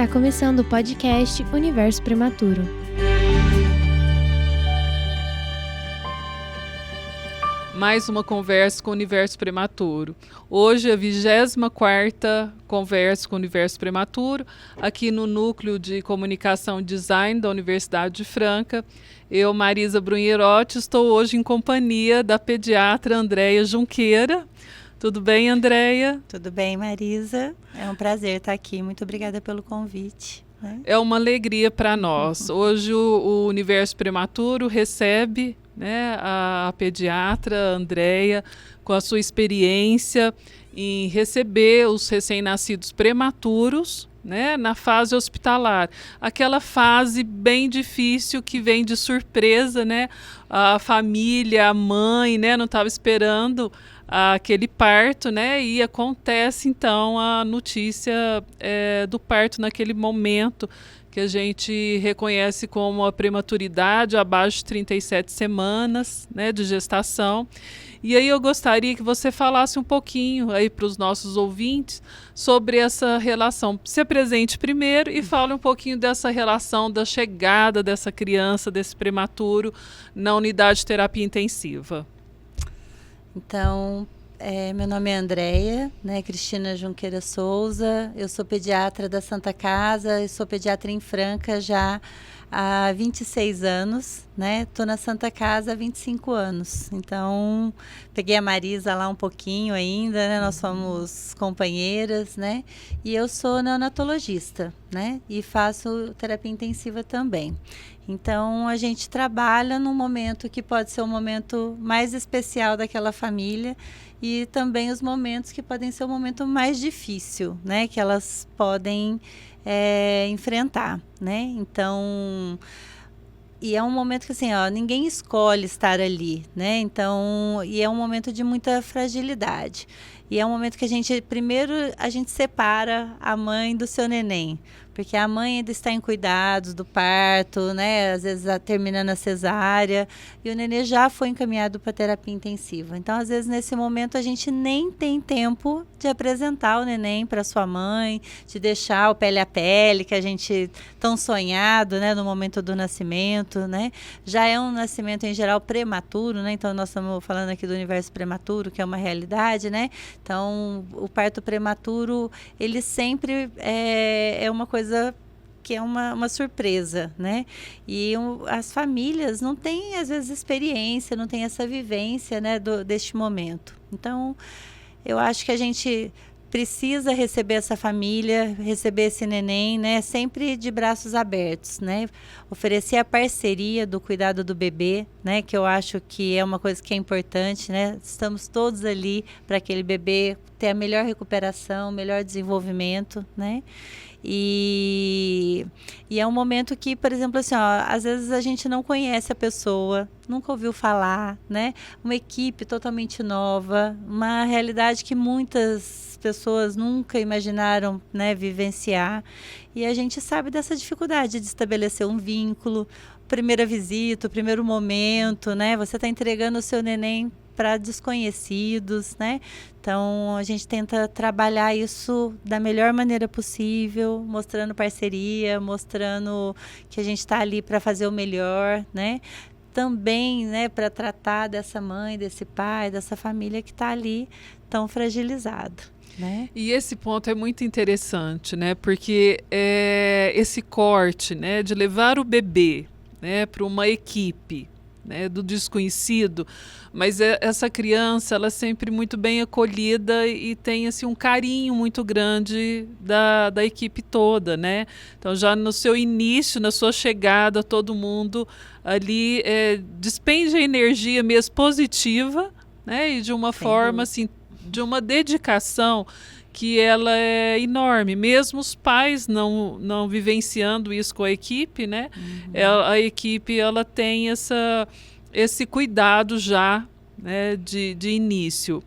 Está começando o podcast Universo Prematuro. Mais uma conversa com o Universo Prematuro. Hoje é a 24ª conversa com o Universo Prematuro, aqui no Núcleo de Comunicação e Design da Universidade de Franca. Eu, Marisa Brunherotti, estou hoje em companhia da pediatra Andréia Junqueira. Tudo bem, Andréia? Tudo bem, Marisa. É um prazer estar aqui. Muito obrigada pelo convite. É uma alegria para nós. Hoje o Universo Prematuro recebe a pediatra Andréia com a sua experiência em receber os recém-nascidos prematuros, na fase hospitalar. Aquela fase bem difícil que vem de surpresa, a família, a mãe, não estava esperando aquele parto, e acontece então a notícia do parto naquele momento que a gente reconhece como a prematuridade abaixo de 37 semanas de gestação. E aí eu gostaria que você falasse um pouquinho aí para os nossos ouvintes sobre essa relação. Se apresente primeiro e fale um pouquinho dessa relação da chegada dessa criança, desse prematuro, na unidade de terapia intensiva. Então, meu nome é Andréia, Cristina Junqueira Souza. Eu sou pediatra da Santa Casa, eu sou pediatra em Franca já há 26 anos, Estou na Santa Casa há 25 anos. Então, peguei a Marisa lá um pouquinho ainda, Nós somos companheiras, E eu sou neonatologista, E faço terapia intensiva também. Então, a gente trabalha num momento que pode ser o momento mais especial daquela família e também os momentos que podem ser o momento mais difícil, que elas podem enfrentar, Então, e é um momento que assim, ninguém escolhe estar ali, Então, e é um momento de muita fragilidade. E é um momento que primeiro a gente separa a mãe do seu neném, porque a mãe ainda está em cuidados do parto, às vezes terminando a cesárea, e o nenê já foi encaminhado para terapia intensiva. Então, às vezes, nesse momento, a gente nem tem tempo de apresentar o neném para sua mãe, de deixar o pele a pele, que a gente tão sonhado, no momento do nascimento, Já é um nascimento, em geral, prematuro, Então, nós estamos falando aqui do universo prematuro, que é uma realidade, Então, o parto prematuro, ele sempre é uma coisa que é uma surpresa, E as famílias não têm, às vezes, experiência, não têm essa vivência, deste momento. Então, eu acho que a gente precisa receber essa família, receber esse neném, sempre de braços abertos, Oferecer a parceria do cuidado do bebê, que eu acho que é uma coisa que é importante, Estamos todos ali para aquele bebê ter a melhor recuperação, o melhor desenvolvimento, E é um momento que, por exemplo, assim, às vezes a gente não conhece a pessoa, nunca ouviu falar, Uma equipe totalmente nova, uma realidade que muitas pessoas nunca imaginaram, vivenciar. E a gente sabe dessa dificuldade de estabelecer um vínculo, primeira visita, o primeiro momento, Você está entregando o seu neném para desconhecidos, Então, a gente tenta trabalhar isso da melhor maneira possível, mostrando parceria, mostrando que a gente está ali para fazer o melhor, Também, para tratar dessa mãe, desse pai, dessa família que está ali tão fragilizado. E esse ponto é muito interessante, porque esse corte, de levar o bebê, para uma equipe, do desconhecido, mas essa criança, ela é sempre muito bem acolhida e tem assim, um carinho muito grande da equipe toda, Então, já no seu início, na sua chegada, todo mundo ali despende a energia mesmo positiva, e de uma forma assim, de uma dedicação que ela é enorme, mesmo os pais não vivenciando isso com a equipe, A equipe, ela tem esse cuidado já, de início.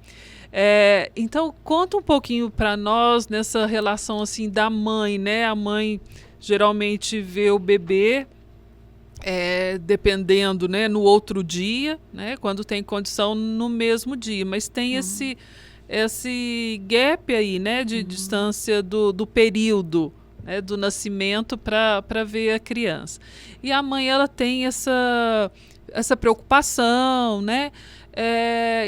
Então, conta um pouquinho para nós nessa relação assim da mãe, A mãe geralmente vê o bebê, dependendo, no outro dia, quando tem condição no mesmo dia, mas tem esse gap aí, de distância do período, né, do nascimento para ver a criança. E a mãe, ela tem essa preocupação, né?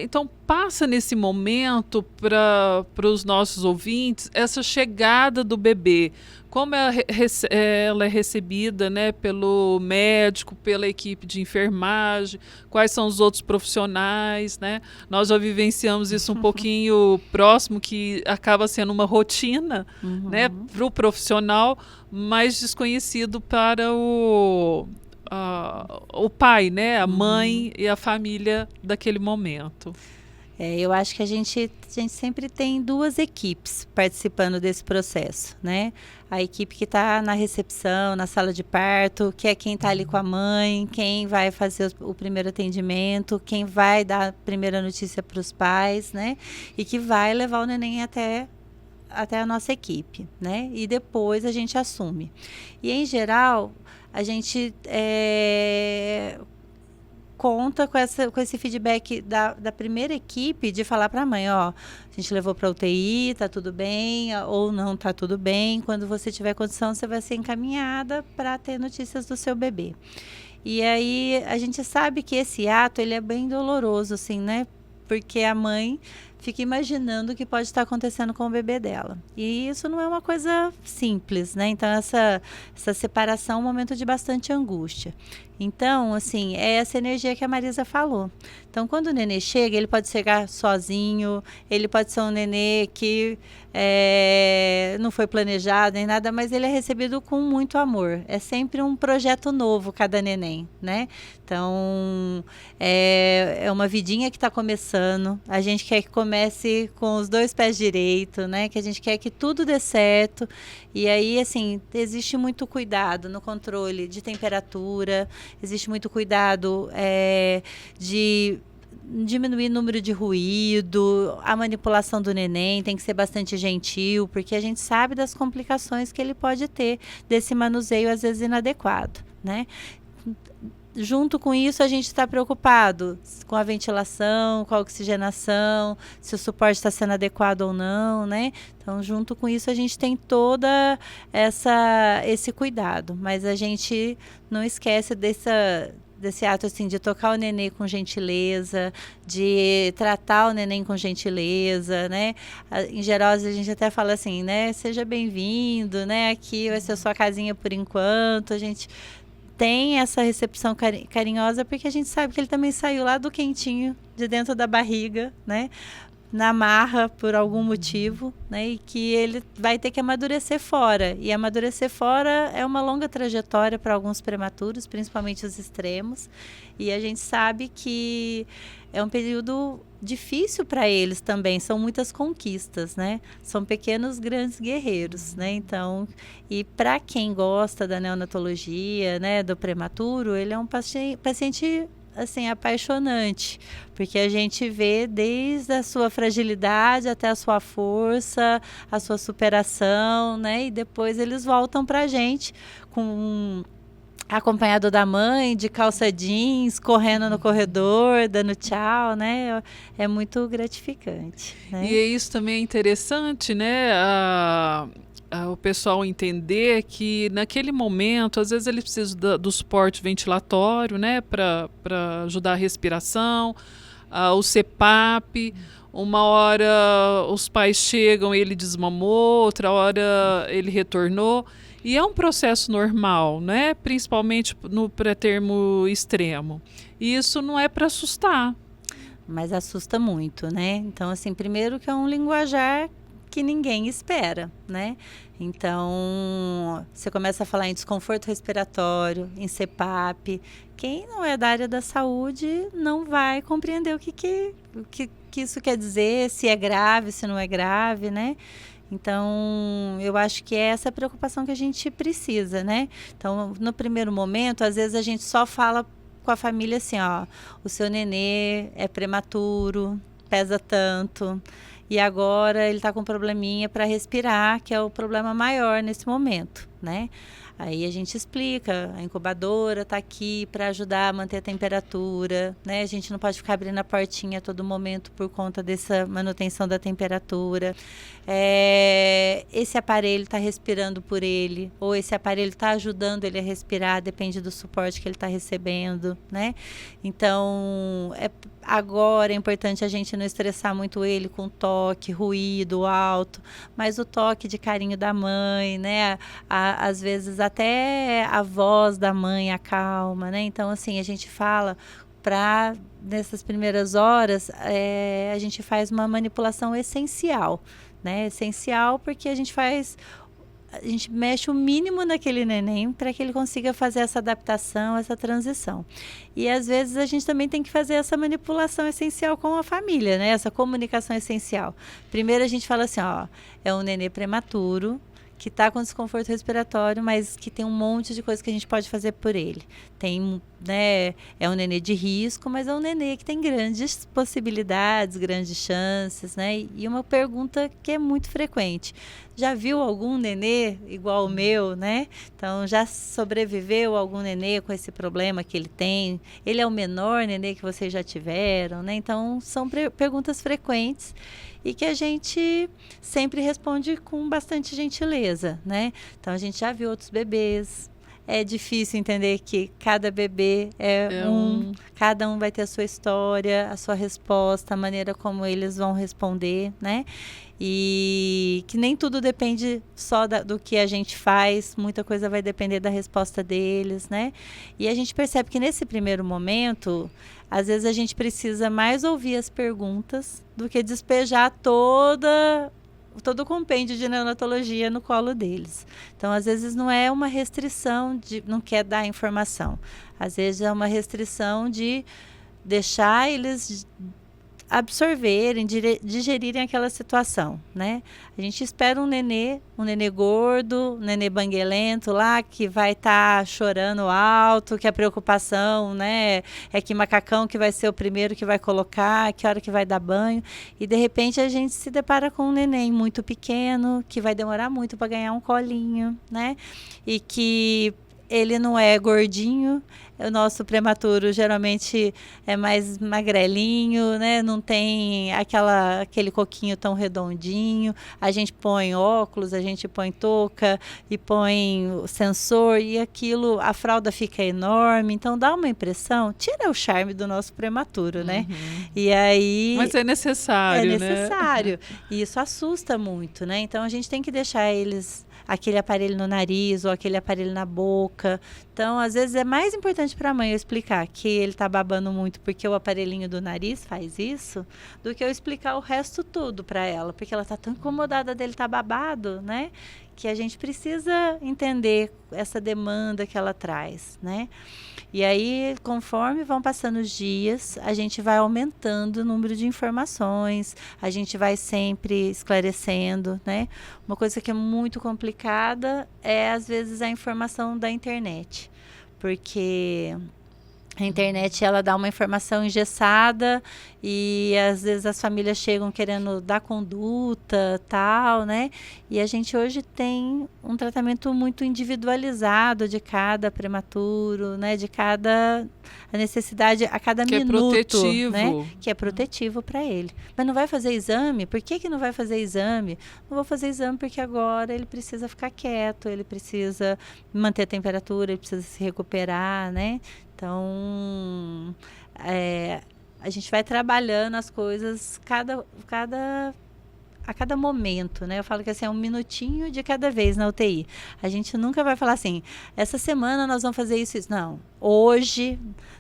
Então, passa nesse momento para os nossos ouvintes essa chegada do bebê, como ela é recebida, né, pelo médico, pela equipe de enfermagem, quais são os outros profissionais, né? Nós já vivenciamos isso um pouquinho próximo, que acaba sendo uma rotina, né, para o profissional, mas desconhecido para o pai, né, a mãe e a família daquele momento. Eu acho que a gente sempre tem duas equipes participando desse processo, né? A equipe que está na recepção, na sala de parto, que é quem está ali com a mãe, quem vai fazer o primeiro atendimento, quem vai dar a primeira notícia para os pais, né? E que vai levar o neném até a nossa equipe, né? E depois a gente assume. E, em geral, a gente conta com esse feedback da primeira equipe, de falar para a mãe, ó, a gente levou para UTI, tá tudo bem, ou não tá tudo bem. Quando você tiver condição, você vai ser encaminhada para ter notícias do seu bebê. E aí a gente sabe que esse ato, ele é bem doloroso, assim, né? Porque a mãe fica imaginando o que pode estar acontecendo com o bebê dela. E isso não é uma coisa simples, né? Então, essa separação é um momento de bastante angústia. Então, assim, é essa energia que a Marisa falou. Então, quando o nenê chega, ele pode chegar sozinho, ele pode ser um nenê que não foi planejado nem nada, mas ele é recebido com muito amor. É sempre um projeto novo, cada neném, né? Então, é uma vidinha que está começando. A gente quer que comece com os 2 pés direito, né? Que a gente quer que tudo dê certo. E aí, assim, existe muito cuidado no controle de temperatura, existe muito cuidado de diminuir o número de ruído, a manipulação do neném tem que ser bastante gentil, porque a gente sabe das complicações que ele pode ter desse manuseio, às vezes, inadequado, né? Junto com isso, a gente está preocupado com a ventilação, com a oxigenação, se o suporte está sendo adequado ou não, né? Então, junto com isso, a gente tem toda esse cuidado, mas a gente não esquece desse ato, assim, de tocar o neném com gentileza, de tratar o neném com gentileza, né? Em geral, a gente até fala assim, né? Seja bem-vindo, né? Aqui vai ser a sua casinha por enquanto. A gente tem essa recepção carinhosa, porque a gente sabe que ele também saiu lá do quentinho, de dentro da barriga, né? Na marra por algum motivo, né? E que ele vai ter que amadurecer fora. E amadurecer fora é uma longa trajetória para alguns prematuros, principalmente os extremos. E a gente sabe que é um período difícil para eles também, são muitas conquistas, né? São pequenos grandes guerreiros, né? Então, e para quem gosta da neonatologia, né, do prematuro, ele é um paciente assim, apaixonante, porque a gente vê desde a sua fragilidade até a sua força, a sua superação, né? E depois eles voltam para a gente acompanhado da mãe, de calça jeans, correndo no corredor, dando tchau, né? É muito gratificante, né? E isso também é interessante, né? O pessoal entender que naquele momento, às vezes ele precisa do suporte ventilatório, né, para ajudar a respiração, o CPAP. Uma hora os pais chegam e ele desmamou, outra hora ele retornou. E é um processo normal, né? Principalmente no pré-termo extremo. E isso não é para assustar. Mas assusta muito, né? Então, assim, primeiro que é um linguajar que ninguém espera, né? Então, você começa a falar em desconforto respiratório, em CPAP. Quem não é da área da saúde não vai compreender o que isso quer dizer, se é grave, se não é grave, né? Então, eu acho que é essa preocupação que a gente precisa, né? Então, no primeiro momento, às vezes a gente só fala com a família assim, ó, o seu nenê é prematuro, pesa tanto, e agora ele está com um probleminha para respirar, que é o problema maior nesse momento, né? Aí a gente explica, a incubadora está aqui para ajudar a manter a temperatura, né? A gente não pode ficar abrindo a portinha a todo momento por conta dessa manutenção da temperatura. Esse aparelho está respirando por ele, ou esse aparelho está ajudando ele a respirar, depende do suporte que ele está recebendo, né? Então, agora é importante a gente não estressar muito ele com toque, ruído alto, mas o toque de carinho da mãe, né? Às vezes até a voz da mãe acalma, né? Então, assim, a gente fala nessas primeiras horas, a gente faz uma manipulação essencial, né? Essencial porque a gente mexe o mínimo naquele neném para que ele consiga fazer essa adaptação, essa transição. E às vezes a gente também tem que fazer essa manipulação essencial com a família, né? Essa comunicação essencial. Primeiro a gente fala assim, ó, é um nenê prematuro, que está com desconforto respiratório, mas que tem um monte de coisa que a gente pode fazer por ele. Tem, né, é um nenê de risco, mas é um nenê que tem grandes possibilidades, grandes chances, né? E uma pergunta que é muito frequente. Já viu algum nenê igual o meu, né? Então, já sobreviveu algum nenê com esse problema que ele tem? Ele é o menor nenê que vocês já tiveram, né? Então, são perguntas frequentes e que a gente sempre responde com bastante gentileza, né? Então, a gente já viu outros bebês. É difícil entender que cada bebê cada um vai ter a sua história, a sua resposta, a maneira como eles vão responder, né? E que nem tudo depende só do que a gente faz, muita coisa vai depender da resposta deles, né? E a gente percebe que nesse primeiro momento, às vezes a gente precisa mais ouvir as perguntas do que despejar todo o compêndio de neonatologia no colo deles. Então, às vezes não é uma restrição de não quer dar informação. Às vezes é uma restrição de deixar eles absorverem, digerirem aquela situação, né? A gente espera um nenê gordo, um nenê banguelento lá, que vai estar chorando alto, que a preocupação, né, é que macacão que vai ser o primeiro que vai colocar, que hora que vai dar banho, e de repente a gente se depara com um neném muito pequeno, que vai demorar muito para ganhar um colinho, né? E que ele não é gordinho, o nosso prematuro geralmente é mais magrelinho, né? Não tem aquele coquinho tão redondinho. A gente põe óculos, a gente põe touca e põe o sensor e a fralda fica enorme. Então dá uma impressão, tira o charme do nosso prematuro, né? E aí... Mas é necessário, É necessário. E isso assusta muito, né? Então a gente tem que deixar eles... aquele aparelho no nariz ou aquele aparelho na boca. Então, às vezes, é mais importante para a mãe eu explicar que ele está babando muito porque o aparelhinho do nariz faz isso, do que eu explicar o resto tudo para ela, porque ela está tão incomodada dele estar babado, né? Que a gente precisa entender essa demanda que ela traz, né? E aí, conforme vão passando os dias, a gente vai aumentando o número de informações, a gente vai sempre esclarecendo, né? Uma coisa que é muito complicada é, às vezes, a informação da internet, porque a internet, ela dá uma informação engessada e às vezes as famílias chegam querendo dar conduta, tal, né? E a gente hoje tem um tratamento muito individualizado de cada prematuro, né? De cada necessidade, a cada minuto, protetivo, né? Que é protetivo para ele. Mas não vai fazer exame? Por que não vai fazer exame? Não vou fazer exame porque agora ele precisa ficar quieto, ele precisa manter a temperatura, ele precisa se recuperar, né? Então, a gente vai trabalhando as coisas a cada momento, né? Eu falo que assim, é um minutinho de cada vez na UTI. A gente nunca vai falar assim, essa semana nós vamos fazer isso. Não, hoje,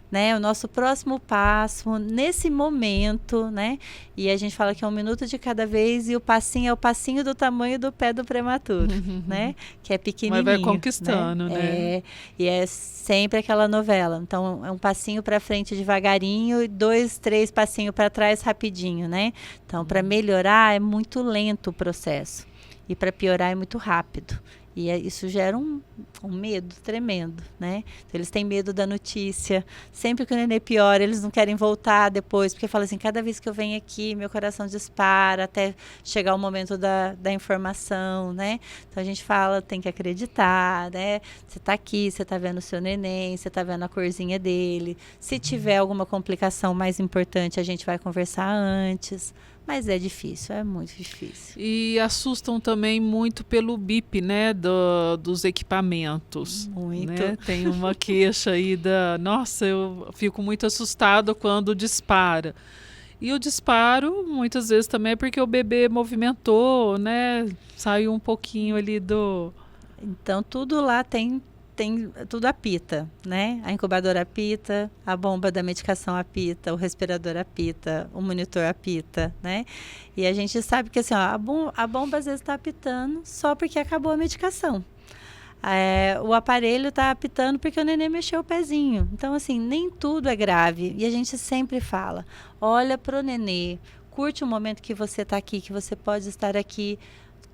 né? O nosso próximo passo, nesse momento, né? E a gente fala que é um minuto de cada vez e o passinho é o passinho do tamanho do pé do prematuro, né? Que é pequenininho. Mas vai conquistando, né? E é sempre aquela novela. Então, é um passinho para frente devagarinho e 2, 3 passinhos para trás rapidinho, né? Então, para melhorar é muito lento o processo. E para piorar é muito rápido. E isso gera um medo tremendo, né? Então, eles têm medo da notícia. Sempre que o nenê piora, eles não querem voltar depois, porque falam assim, cada vez que eu venho aqui, meu coração dispara até chegar o momento da informação, né? Então, a gente fala, tem que acreditar, né? Você está aqui, você está vendo o seu neném, você está vendo a corzinha dele. Se tiver alguma complicação mais importante, a gente vai conversar antes. Mas é difícil, é muito difícil. E assustam também muito pelo bip, né, dos equipamentos. Muito. Né? Tem uma queixa aí Nossa, eu fico muito assustada quando dispara. E o disparo, muitas vezes também é porque o bebê movimentou, né? Saiu um pouquinho ali do... Então, tudo lá tem tudo apita, né? A incubadora apita, a bomba da medicação apita, o respirador apita, o monitor apita, né? E a gente sabe que assim, ó, a bomba às vezes está apitando só porque acabou a medicação. O aparelho está apitando porque o neném mexeu o pezinho. Então, assim, nem tudo é grave. E a gente sempre fala, olha pro nenê, curte o momento que você está aqui, que você pode estar aqui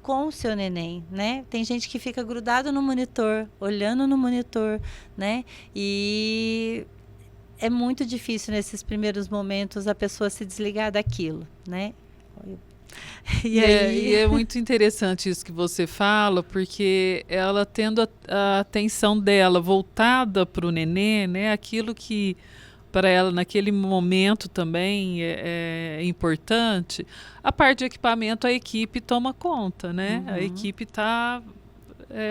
com o seu neném, né? Tem gente que fica grudado no monitor, olhando no monitor, né? E é muito difícil nesses primeiros momentos a pessoa se desligar daquilo, né? E é muito interessante isso que você fala, porque ela tendo a atenção dela voltada para o nenê, né? Aquilo que para ela naquele momento também é importante. A parte de equipamento, a equipe toma conta, né? A equipe está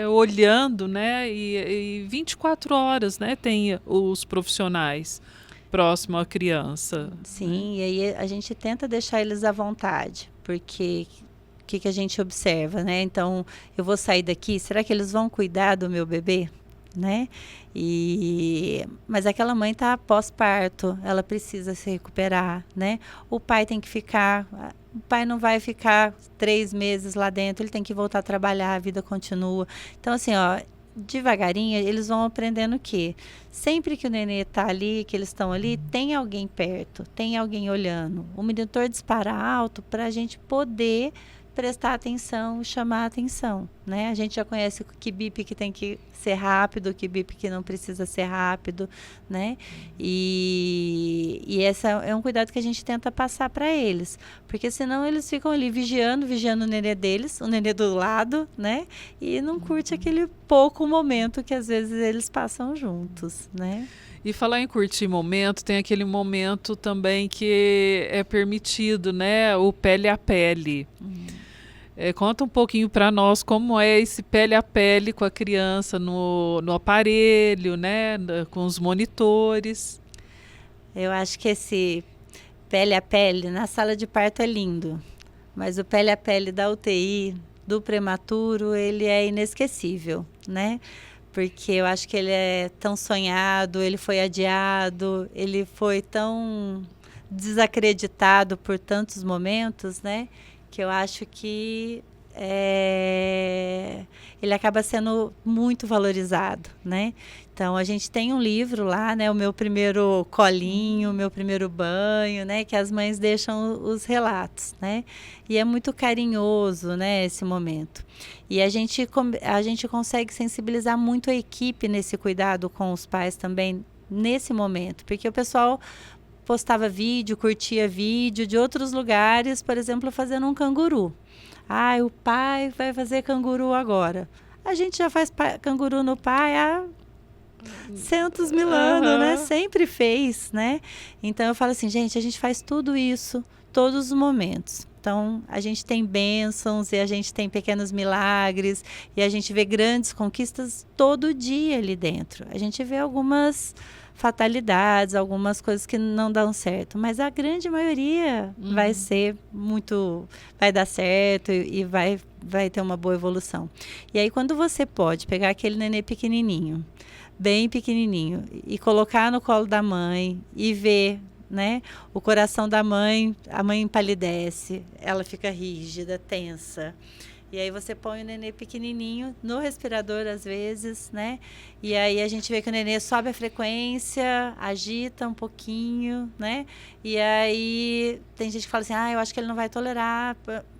olhando, né? E 24 horas, né? Tem os profissionais próximo à criança. Sim, e aí a gente tenta deixar eles à vontade, porque o que a gente observa, né? Então, eu vou sair daqui, será que eles vão cuidar do meu bebê? Né? Mas aquela mãe está pós-parto, ela precisa se recuperar, né? O pai tem que ficar, o pai não vai ficar 3 meses lá dentro, ele tem que voltar a trabalhar, a vida continua. Então, assim, ó, devagarinho eles vão aprendendo que sempre que o nenê está ali, que eles estão ali, tem alguém perto, tem alguém olhando. O monitor dispara alto para a gente poder prestar atenção e chamar a atenção, né? A gente já conhece que bip que tem que ser rápido, que bip que não precisa ser rápido, né? E esse é um cuidado que a gente tenta passar para eles, porque senão eles ficam ali vigiando o nenê deles, o nenê do lado, né? E não curte aquele pouco momento que às vezes eles passam juntos, né? E falar em curtir momento, tem aquele momento também que é permitido, né? O pele a pele. Conta um pouquinho para nós como é esse pele a pele com a criança no aparelho, né? Com os monitores. Eu acho que esse pele a pele na sala de parto é lindo, mas o pele a pele da UTI, do prematuro, ele é inesquecível, né? Porque eu acho que ele é tão sonhado, ele foi adiado, ele foi tão desacreditado por tantos momentos, né? Que eu acho que ele acaba sendo muito valorizado, né? Então, a gente tem um livro lá, né? O meu primeiro colinho, o meu primeiro banho, né? Que as mães deixam os relatos, né? E é muito carinhoso, né? Esse momento. E a gente consegue sensibilizar muito a equipe nesse cuidado com os pais também, nesse momento. Porque o pessoal postava vídeo, curtia vídeo de outros lugares, por exemplo, fazendo um canguru. O pai vai fazer canguru agora. A gente já faz canguru no pai há centos mil anos, né? Sempre fez, né? Então eu falo assim, gente, a gente faz tudo isso, todos os momentos. Então, a gente tem bênçãos e a gente tem pequenos milagres e a gente vê grandes conquistas todo dia ali dentro. A gente vê algumas fatalidades, algumas coisas que não dão certo, mas a grande maioria vai dar certo e vai ter uma boa evolução. E aí, quando você pode pegar aquele nenê pequenininho, bem pequenininho, e colocar no colo da mãe e ver, né, o coração da mãe, a mãe empalidece, ela fica rígida, tensa. E aí você põe o nenê pequenininho no respirador às vezes, né? E aí a gente vê que o nenê sobe a frequência, agita um pouquinho, né? E aí tem gente que fala assim, eu acho que ele não vai tolerar.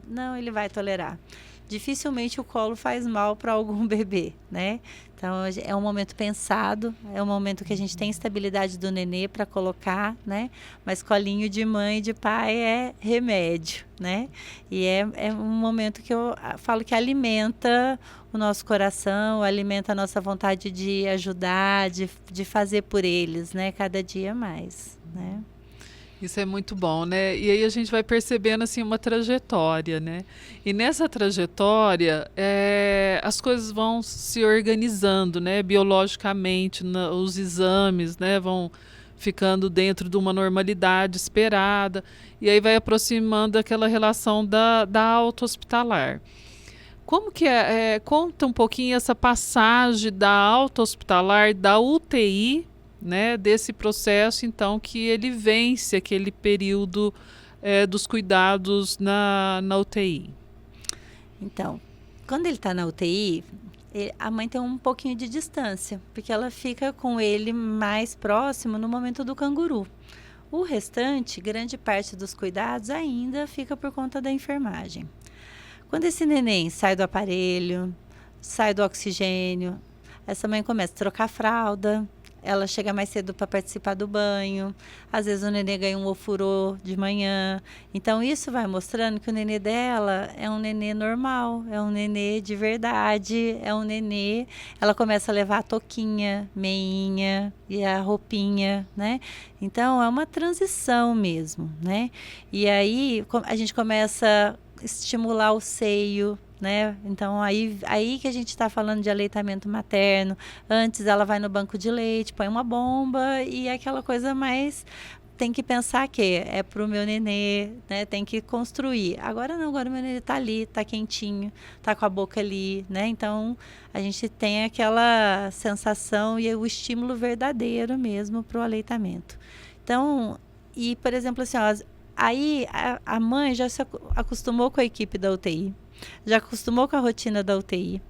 Não, ele vai tolerar. dificilmente o colo faz mal para algum bebê, né? Então, é um momento pensado, é um momento que a gente tem estabilidade do nenê para colocar, né? Mas colinho de mãe e de pai é remédio, né? E é um momento que eu falo que alimenta o nosso coração, alimenta a nossa vontade de ajudar, de fazer por eles, né? Cada dia mais, né? Isso é muito bom, né? E aí a gente vai percebendo assim uma trajetória, né? E nessa trajetória as coisas vão se organizando, né? Biologicamente, os exames, né? Vão ficando dentro de uma normalidade esperada e aí vai aproximando aquela relação da alta hospitalar. Como que conta um pouquinho essa passagem da alta hospitalar, da UTI, né, desse processo, então, que ele vence aquele período dos cuidados na UTI. Então, quando ele está na UTI, a mãe tem um pouquinho de distância, porque ela fica com ele mais próximo no momento do canguru. O restante, grande parte dos cuidados ainda fica por conta da enfermagem. Quando esse neném sai do aparelho, sai do oxigênio, essa mãe começa a trocar fralda, ela chega mais cedo para participar do banho, às vezes o nenê ganha um ofurô de manhã. Então, isso vai mostrando que o nenê dela é um nenê normal, é um nenê de verdade, é um nenê... Ela começa a levar a touquinha, meinha e a roupinha, né? Então, é uma transição mesmo, né? E aí, a gente começa a estimular o seio, né? Então, aí que a gente está falando de aleitamento materno. Antes ela vai no banco de leite, põe uma bomba e aquela coisa mais... Tem que pensar que é para o meu nenê, né? Tem que construir. Agora não, agora o meu nenê está ali, está quentinho, está com a boca ali, né? Então, a gente tem aquela sensação e o estímulo verdadeiro mesmo para o aleitamento. Então, e por exemplo assim, ó, aí a mãe já se acostumou com a equipe da UTI, já acostumou com a rotina da UTI.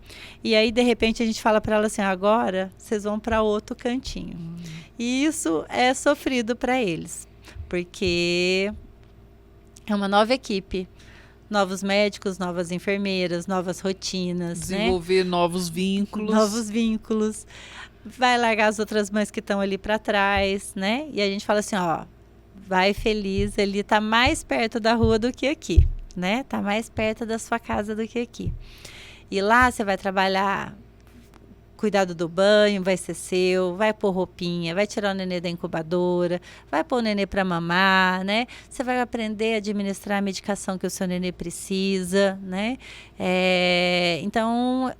E aí, de repente, a gente fala para ela assim, agora vocês vão para outro cantinho. E isso é sofrido para eles, porque é uma nova equipe, novos médicos, novas enfermeiras, novas rotinas. Desenvolver, né? Novos vínculos. Novos vínculos. Vai largar as outras mães que estão ali para trás, né? E a gente fala assim, ó, vai feliz, ele está mais perto da rua do que aqui. Né? Tá mais perto da sua casa do que aqui. E lá você vai trabalhar cuidado do banho, vai ser seu, vai pôr roupinha, vai tirar o nenê da incubadora, vai pôr o nenê para mamar, né? Você vai aprender a administrar a medicação que o seu nenê precisa, né? Então,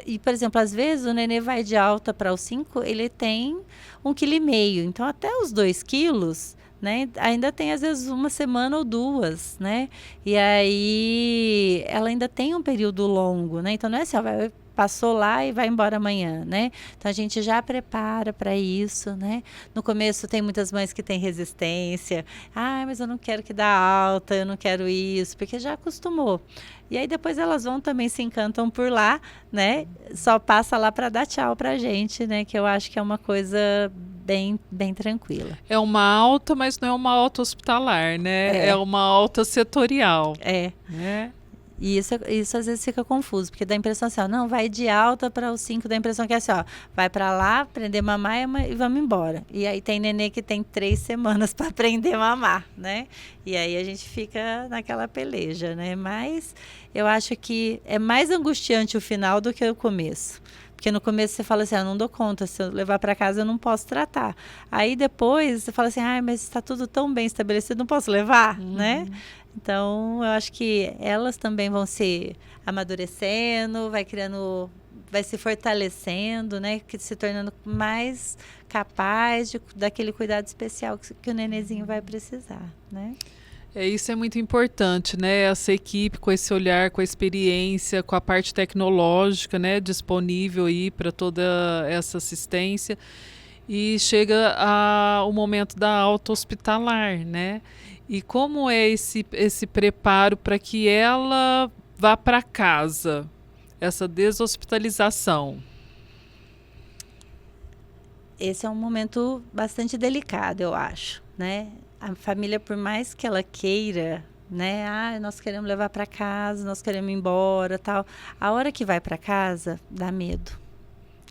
e por exemplo, às vezes o nenê vai de alta para os 5, ele tem 1,5 kg. Então, até os 2 quilos, né? Ainda tem às vezes 1 semana ou 2, né? E aí ela ainda tem um período longo, né? Então não é assim, ó, passou lá e vai embora amanhã, né? Então a gente já prepara para isso, né? No começo tem muitas mães que têm resistência. Ah, mas eu não quero que dá alta, eu não quero isso, porque já acostumou. E aí depois elas vão também se encantam por lá, né? Só passa lá para dar tchau pra gente, né? Que eu acho que é uma coisa bem tranquila. É uma alta, mas não é uma alta hospitalar, né? É uma alta setorial. Né? E isso às vezes fica confuso, porque dá a impressão assim, ó, não, vai de alta para os 5, dá a impressão que é assim, ó, vai para lá, aprender a mamar e vamos embora. E aí tem nenê que tem 3 semanas para aprender a mamar, né? E aí a gente fica naquela peleja, né? Mas eu acho que é mais angustiante o final do que o começo. Porque no começo você fala assim, eu não dou conta, se eu levar para casa eu não posso tratar. Aí depois você fala assim, mas está tudo tão bem estabelecido, não posso levar, né? Então, eu acho que elas também vão se amadurecendo, vai se fortalecendo, né? Se tornando mais capaz daquele cuidado especial que o nenenzinho vai precisar, né? Isso é muito importante, né? Essa equipe com esse olhar, com a experiência, com a parte tecnológica, né? Disponível aí para toda essa assistência. E chega o momento da alta hospitalar, né? E como é esse preparo para que ela vá para casa, essa deshospitalização? Esse é um momento bastante delicado, eu acho, né? A família, por mais que ela queira, né? Nós queremos levar para casa, nós queremos ir embora, tal. A hora que vai para casa, dá medo.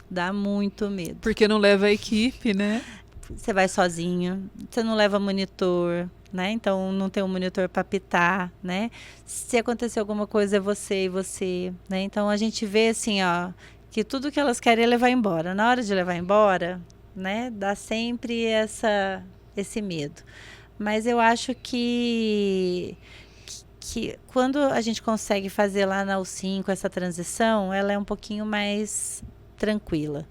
Dá muito medo. Porque não leva a equipe, né? Você vai sozinho, você não leva monitor, né? Então não tem um monitor para apitar, né? Se acontecer alguma coisa é você e você, né? Então a gente vê assim, ó, que tudo que elas querem é levar embora. Na hora de levar embora, né? Dá sempre esse medo. Mas eu acho que quando a gente consegue fazer lá na U5 essa transição, ela é um pouquinho mais tranquila.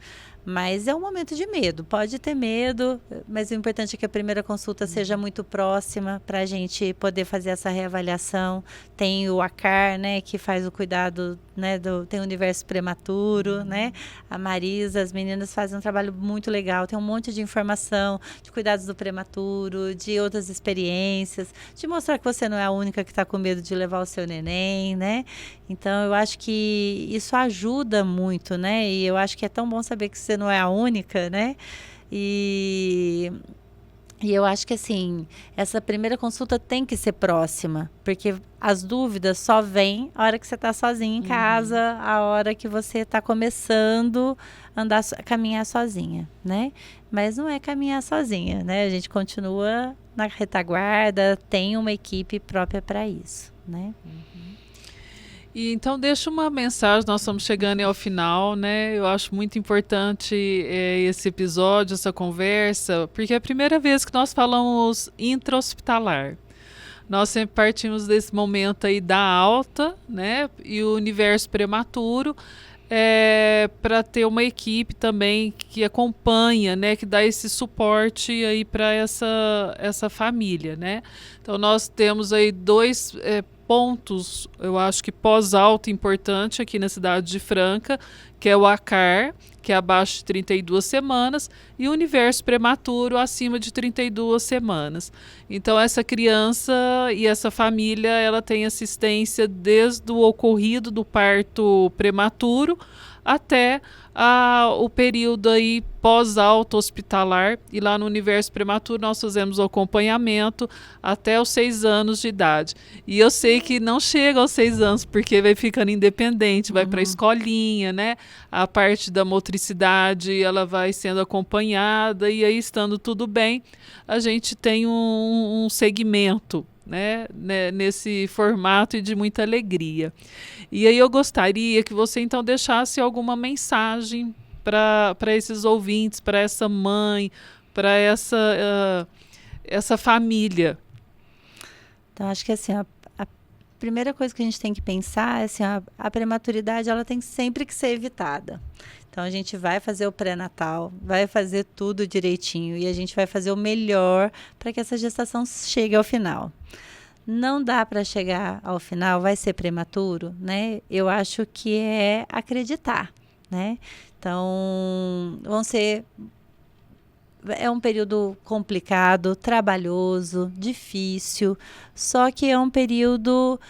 Mas é um momento de medo, pode ter medo, mas o importante é que a primeira consulta seja muito próxima para a gente poder fazer essa reavaliação. Tem o ACAR, né, que faz o cuidado, né, tem o universo prematuro, né? A Marisa, as meninas fazem um trabalho muito legal, tem um monte de informação de cuidados do prematuro, de outras experiências, de mostrar que você não é a única que está com medo de levar o seu neném, né? Então, eu acho que isso ajuda muito, né? E eu acho que é tão bom saber que você não é a única, né? E eu acho que, assim, essa primeira consulta tem que ser próxima, porque as dúvidas só vêm a hora que você está sozinha em casa, a hora que você está começando a caminhar sozinha, né? Mas não é caminhar sozinha, né? A gente continua na retaguarda, tem uma equipe própria para isso, né? E então deixa uma mensagem, nós estamos chegando ao final, né? Eu acho muito importante esse episódio, essa conversa, porque é a primeira vez que nós falamos intra-hospitalar. Nós sempre partimos desse momento aí da alta, né? E o universo prematuro, para ter uma equipe também que acompanha, né? Que dá esse suporte aí para essa família, né? Então nós temos aí dois pontos, eu acho que pós-alta importante aqui na cidade de Franca, que é o ACAR, que é abaixo de 32 semanas, e o universo prematuro acima de 32 semanas. Então essa criança e essa família, ela tem assistência desde o ocorrido do parto prematuro até o período aí pós-alta hospitalar, e lá no universo prematuro nós fazemos o acompanhamento até os 6 anos de idade. E eu sei que não chega aos 6 anos, porque vai ficando independente, vai para a escolinha, né? A parte da motricidade, ela vai sendo acompanhada, e aí estando tudo bem, a gente tem um segmento, né, nesse formato e de muita alegria. E aí eu gostaria que você então deixasse alguma mensagem para esses ouvintes, para essa mãe, para essa família. Então, acho que assim, a primeira coisa que a gente tem que pensar é assim, a prematuridade ela tem sempre que ser evitada. Então, a gente vai fazer o pré-natal, vai fazer tudo direitinho e a gente vai fazer o melhor para que essa gestação chegue ao final. Não dá para chegar ao final, vai ser prematuro, né? Eu acho que é acreditar, né? Então, é um período complicado, trabalhoso, difícil, só que é um período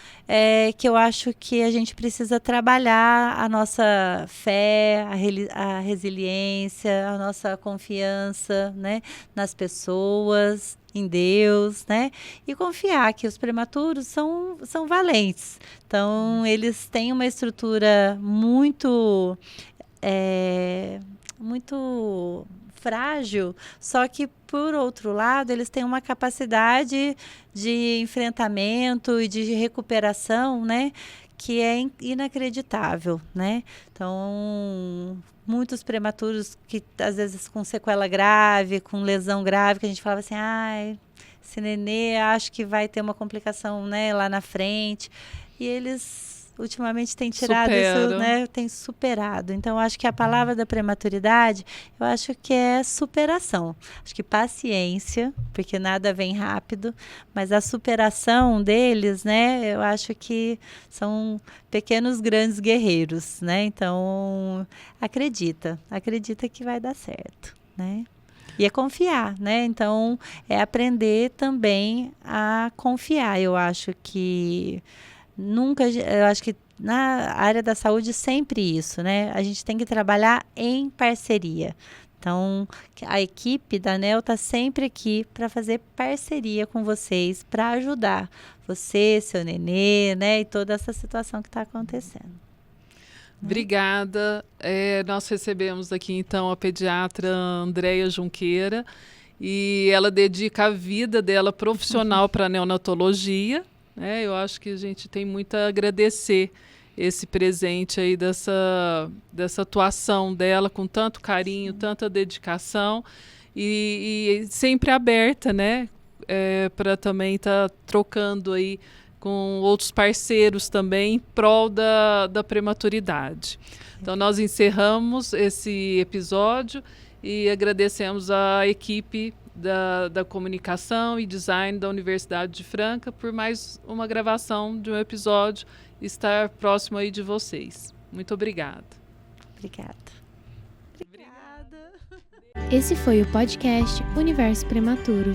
que eu acho que a gente precisa trabalhar a nossa fé, a resiliência, a nossa confiança, né, nas pessoas, em Deus, né, e confiar que os prematuros são valentes. Então, eles têm uma estrutura muito frágil, só que por outro lado eles têm uma capacidade de enfrentamento e de recuperação, né, que é inacreditável, né? Então, muitos prematuros que às vezes com sequela grave, com lesão grave, que a gente falava assim, esse nenê acho que vai ter uma complicação, né, lá na frente, e eles ultimamente têm tirado isso, né? Tem superado. Então, eu acho que a palavra da prematuridade, eu acho que é superação. Acho que paciência, porque nada vem rápido, mas a superação deles, né? Eu acho que são pequenos grandes guerreiros, né? Então, acredita que vai dar certo, né? E é confiar, né? Então, é aprender também a confiar. Eu acho que eu acho que na área da saúde sempre isso, né? A gente tem que trabalhar em parceria, Então, a equipe da ANEEL está sempre aqui para fazer parceria com vocês, para ajudar você, seu nenê, né, e toda essa situação que está acontecendo. Obrigada. Nós recebemos aqui, então, a pediatra Andréia Junqueira, e ela dedica a vida dela profissional para a neonatologia. Né? Eu acho que a gente tem muito a agradecer esse presente aí dessa atuação dela com tanto carinho, tanta dedicação e sempre aberta, né? Para também estar trocando aí com outros parceiros também em prol da prematuridade. Então nós encerramos esse episódio e agradecemos a equipe da comunicação e design da Universidade de Franca por mais uma gravação de um episódio estar próximo aí de vocês. Muito obrigada. Obrigada. Esse foi o podcast Universo Prematuro.